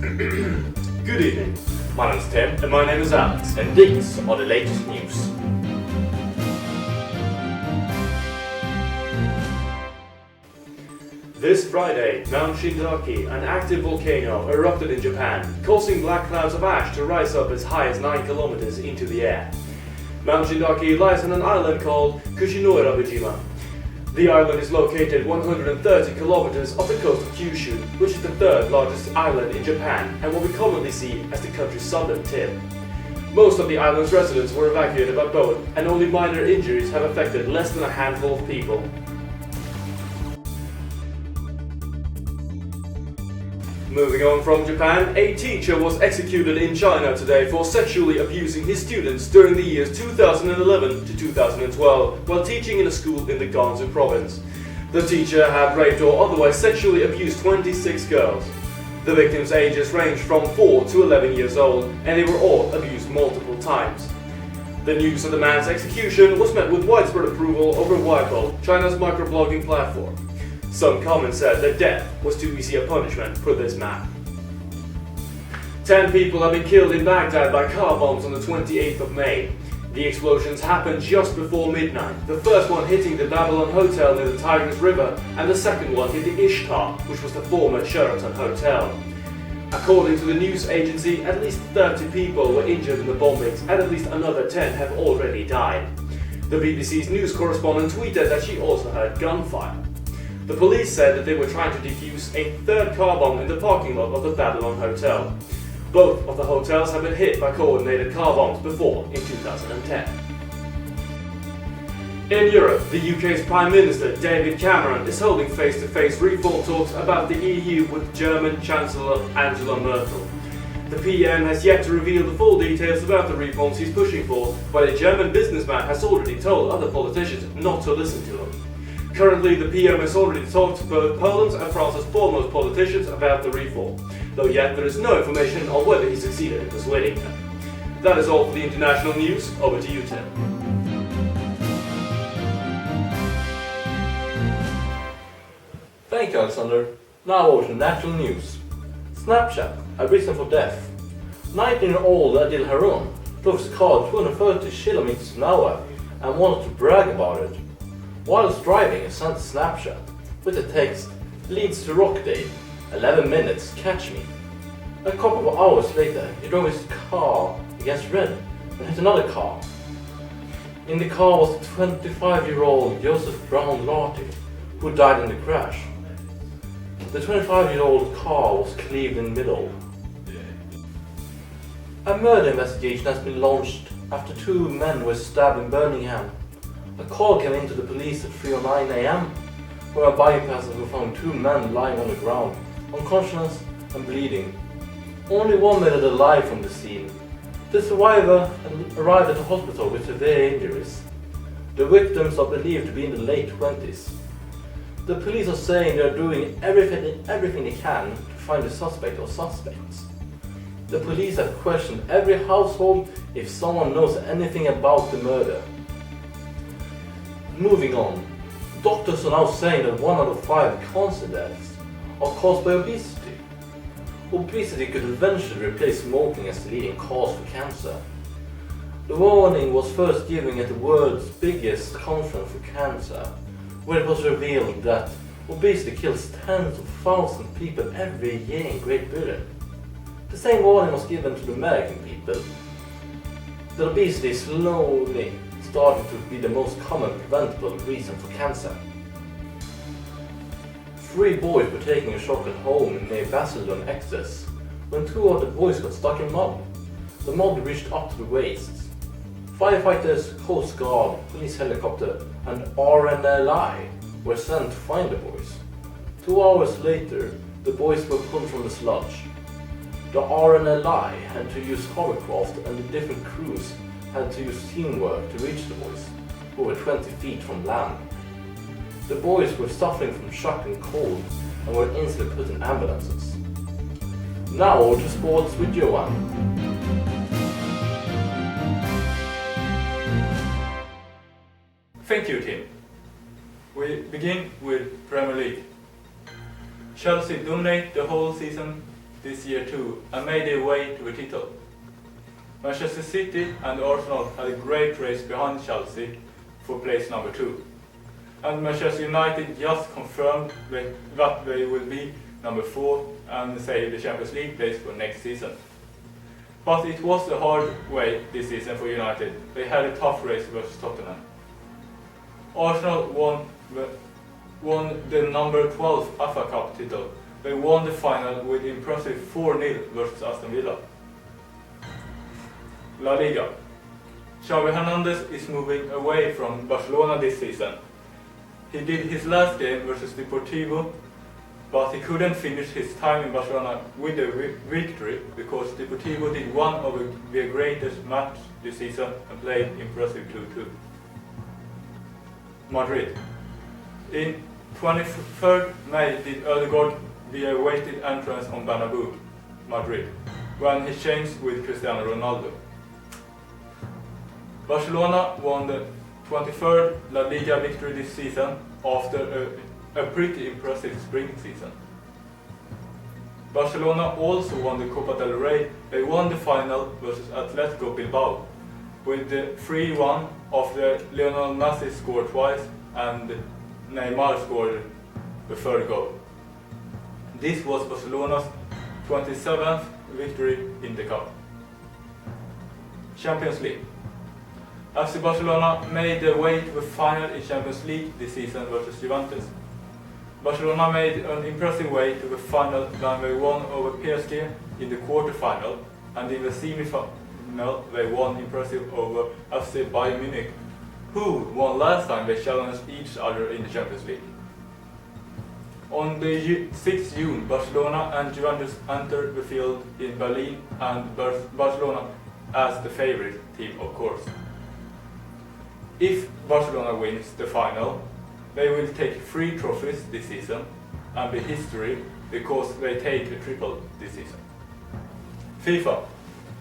Good evening. My name is Tim and my name is Alex, and these are the latest news. This Friday, Mount Shindaki, an active volcano, erupted in Japan, causing black clouds of ash to rise up as high as 9 kilometers into the air. Mount Shindaki lies on an island called Kushinouira-Bijima. The island is located 130 kilometers off the coast of Kyushu, which is the third largest island in Japan and what we commonly see as the country's southern tip. Most of the island's residents were evacuated by boat, and only minor injuries have affected less than a handful of people. Moving on from Japan, a teacher was executed in China today for sexually abusing his students during the years 2011 to 2012 while teaching in a school in the Gansu province. The teacher had raped or otherwise sexually abused 26 girls. The victims' ages ranged from 4 to 11 years old, and they were all abused multiple times. The news of the man's execution was met with widespread approval over Weibo, China's microblogging platform. Some comments said that death was too easy a punishment for this man. 10 people have been killed in Baghdad by car bombs on the 28th of May. The explosions happened just before midnight, the first one hitting the Babylon Hotel near the Tigris River, and the second one hit the Ishtar, which was the former Sheraton Hotel. According to the news agency, at least 30 people were injured in the bombings, and at least another 10 have already died. The BBC's news correspondent tweeted that she also heard gunfire. The police said that they were trying to defuse a third car bomb in the parking lot of the Babylon Hotel. Both of the hotels have been hit by coordinated car bombs before in 2010. In Europe, the UK's Prime Minister David Cameron is holding face-to-face reform talks about the EU with German Chancellor Angela Merkel. The PM has yet to reveal the full details about the reforms he's pushing for, but a German businessman has already told other politicians not to listen to him. Currently, the PM has already talked to both Poland's and France's foremost politicians about the reform, though yet there is no information on whether he succeeded in persuading them. That is all for the international news. Over to you, Tim. Thank you, Alexander. Now over to national news. Snapchat, a reason for death. 19-year-old Adil Harun drove his car 230 kilometers an hour and wanted to brag about it. Whilst driving, he sent a Snapchat with the text, "Leads to Rockdale, 11 minutes, catch me." A couple of hours later, he drove his car against red and hit another car. In the car was 25-year-old Joseph Brown Larty, who died in the crash. The 25-year-old car was cleaved in the middle. A murder investigation has been launched after 2 men were stabbed in Birmingham. A call came into the police at 3:09 a.m. where a bypasser found 2 men lying on the ground, unconscious and bleeding. Only one made it alive from the scene. The survivor arrived at the hospital with severe injuries. The victims are believed to be in the late 20s. The police are saying they are doing everything they can to find the suspect or suspects. The police have questioned every household if someone knows anything about the murder. Moving on, doctors are now saying that 1 out of 5 cancer deaths are caused by obesity. Obesity could eventually replace smoking as the leading cause for cancer. The warning was first given at the world's biggest conference for cancer, where it was revealed that obesity kills tens of thousands of people every year in Great Britain. The same warning was given to the American people. That obesity is slowly starting to be the most common preventable reason for cancer. 3 boys were taking a chocolate home near Basildon, Essex, when 2 of the boys got stuck in mud. The mud reached up to the waists. Firefighters, Coast Guard, police helicopter and RNLI were sent to find the boys. 2 hours later, the boys were pulled from the sludge. The RNLI had to use hovercraft and the different crews had to use teamwork to reach the boys, who were 20 feet from land. The boys were suffering from shock and cold and were instantly put in ambulances. Now over to sports with Johan. Thank you, Tim. We begin with Premier League. Chelsea dominate the whole season this year too and made their way to the title. Manchester City and Arsenal had a great race behind Chelsea for place number 2. And Manchester United just confirmed that they will be number 4 and save the Champions League place for next season. But it was a hard way this season for United. They had a tough race versus Tottenham. Arsenal won the number 12 FA Cup title. They won the final with impressive 4-0 versus Aston Villa. La Liga. Xavi Hernandez is moving away from Barcelona this season. He did his last game versus Deportivo, but he couldn't finish his time in Barcelona with a victory because Deportivo did one of their greatest matches this season and played impressive 2-2. Madrid. In 23rd May did Ødegaard the awaited entrance on Bernabeu, Madrid, when he changed with Cristiano Ronaldo. Barcelona won the 23rd La Liga victory this season after a pretty impressive spring season. Barcelona also won the Copa del Rey. They won the final versus Atletico Bilbao with the 3-1 after Lionel Messi scored twice and Neymar scored the third goal. This was Barcelona's 27th victory in the cup. Champions League. FC Barcelona made their way to the final in Champions League this season versus Juventus. Barcelona made an impressive way to the final when they won over PSG in the quarter-final, and in the semi-final they won impressive over FC Bayern Munich, who won last time they challenged each other in the Champions League. On the 6th June, Barcelona and Juventus entered the field in Berlin, and Barcelona as the favorite team, of course. If Barcelona wins the final, they will take 3 trophies this season and be history because they take a triple this season. FIFA.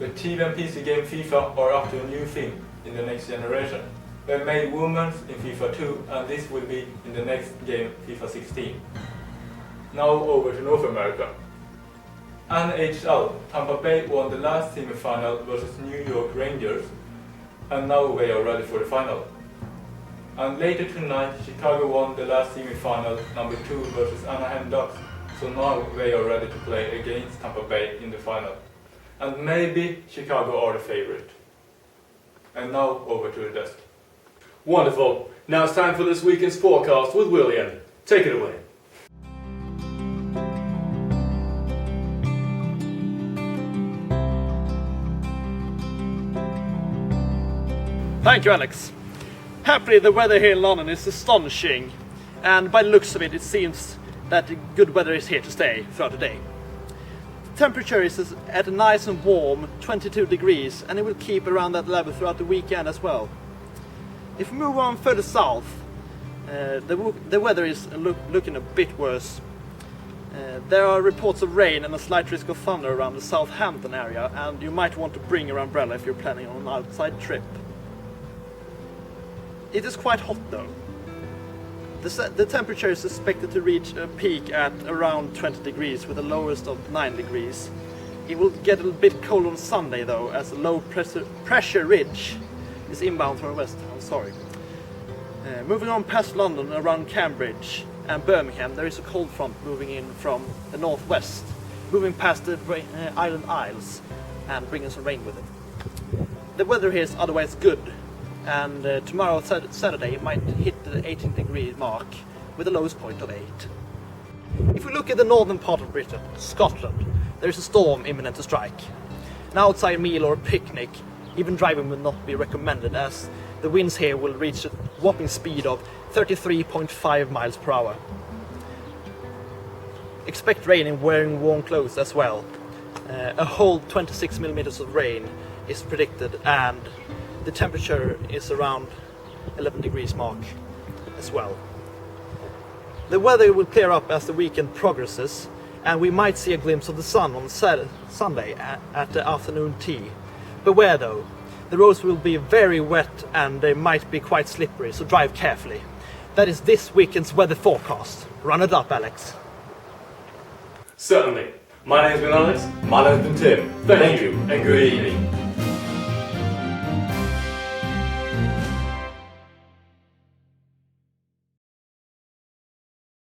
The TV and PC game FIFA are up to a new thing in the next generation. They made women's in FIFA 2 and this will be in the next game FIFA 16. Now over to North America. NHL. Tampa Bay won the last semi-final versus New York Rangers and now they are ready for the final. And later tonight, Chicago won the last semi-final, number 2 versus Anaheim Ducks, so now they are ready to play against Tampa Bay in the final. And maybe Chicago are the favorite. And now over to the desk. Wonderful. Now it's time for this weekend's forecast with William. Take it away. Thank you, Alex. Happily, the weather here in London is astonishing, and by the looks of it, it seems that the good weather is here to stay throughout the day. The temperature is at a nice and warm 22 degrees, and it will keep around that level throughout the weekend as well. If we move on further south, the weather is looking a bit worse. There are reports of rain and a slight risk of thunder around the Southampton area, and you might want to bring your umbrella if you're planning on an outside trip. It is quite hot though. The temperature is expected to reach a peak at around 20 degrees with a lowest of 9 degrees. It will get a little bit cold on Sunday though, as a low pressure ridge is inbound from the west. Moving on past London, around Cambridge and Birmingham, there is a cold front moving in from the northwest, moving past the Island Isles and bringing some rain with it. The weather here is otherwise good. And tomorrow, Saturday, it might hit the 18 degree mark with a lowest point of 8. If we look at the northern part of Britain, Scotland, there is a storm imminent to strike. An outside meal or a picnic, even driving will not be recommended, as the winds here will reach a whopping speed of 33.5 miles per hour. Expect rain and wearing warm clothes as well. A whole 26 millimeters of rain is predicted, and the temperature is around 11 degrees mark as well. The weather will clear up as the weekend progresses, and we might see a glimpse of the sun on Sunday at the afternoon tea. Beware though, the roads will be very wet and they might be quite slippery, so drive carefully. That is this weekend's weather forecast. Run it up, Alex. Certainly. My name's been Alex. My name's been Tim. Thank you and good evening.